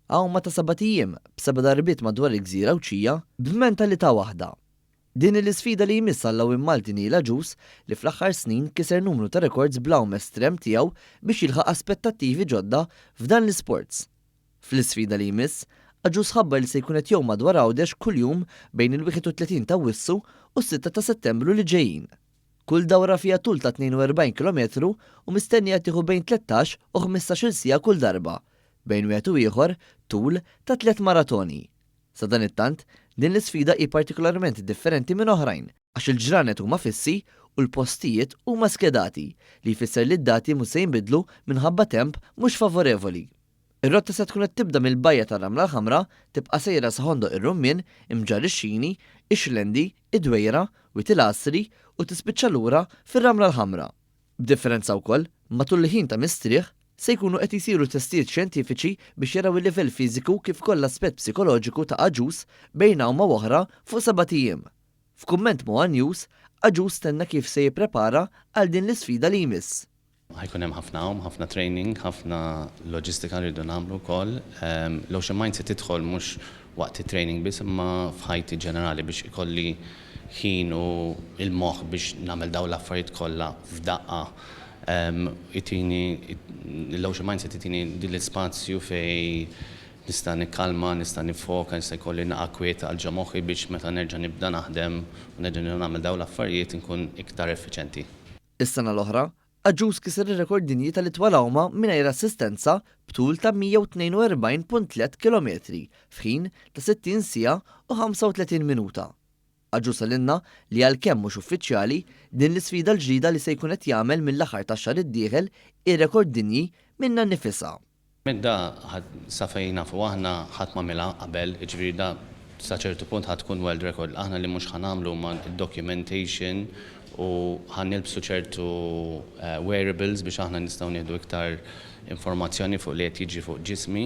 Għawma ta' 7 ijiem b'7 darbiet madwar il-gżira Wċija b'mentalità waħda. Din l-isfida li jmissa l-Lawim Malti Nila Ġus li fl-aħħar snin kiser numru ta' rekords bl-għawm estrem tiegħu biex jilħaq aspettattivi ġodda f'dan l-isports. Fl-isfida li jmiss, Aġus ħabbar li se jkun qed jew madwar Għawdex kuljum bejn il-31 ta' Wissu u s-6 ta' Settembru li ġejjin. Kull dawra fija tul ta' 42 km u mistennija tieħu bejn 13 u 15 sija kull darba, bejn wieħed u ieħor tul ta' 3 maratoni. Sa dan it-tant, din l-isfida hi partikolarment differenti minn oħrajn, għax il-ġranet huma fissi u l-postijiet huma skedati li jfisser li d-dati mhux se jinbidlu minħabba temp mhux favorevoli. Ir-rotta se tkun qed tibda mill-bajja tar-Ramla l-Ħamra, tibqa' sejra sa ħondoq ir-Rummien, Imġar ix-Xini, Ixlendi, Id-Dwejra, Witil-Asri u tispiċċa lura fir-Ramla l-Ħamra. B'differenza wkoll, matul il-ħin ta' mistrieħ se jkunu qed isiru testijiet xjentifiċi biex jaraw il-livell fiżiku kif ukoll l-aspett psikoloġiku ta' Aġus bejn hawn oħra fuq 7 ijiem. F'kumment ma' News, Aġus tenna kif se jipprepara għal din l-isfida li jmiss. Ħajkun hemm ħafna training, ħafna loġistika li rridu nagħmlu wkoll. L-Ocean Mindset tidħol mhux waqt it-training biss imma f'ħajti ġenerali biex ikolli ħin u il-moħħ biex nagħmel dawn l-affarijiet kollha f'daqqa. L-Ocean Mindset itini din l-ispazju fej nista' nikkalma, nista' nifoka, nista' jkolli naqa' kwieta għal ġomoħħi biex meta nerġa' nibda naħdem u nerġa' nagħmel dawn l-affarijiet inkun iktar effiċenti. Is-sena l-oħra, Aġus kiser ir-rekord dinji tal-itwal għawma mingħajr assistenza b'tul ta' 142.3 km f'ħin ta' 60 sija u 35 minuta. Aġus għalinna li għalkemm mhux uffiċjali din l-isfida l-ġdida li se jkun qed jagħmel mill-aħħar tax-xahar id-dieħel ir-rekord dinji minnha nnifisha. Medda sa fejn nafu aħna ħadd m'għamilha qabel, jiġifieri da sa ċertu punt ħadd tkun world record. Aħna li mhux ħanamlu ma' documentation u ħannilbsu ċertu wearables biex aħna nistgħu nieħdu iktar informazzjoni fuq li qed jiġri fuq ġismi.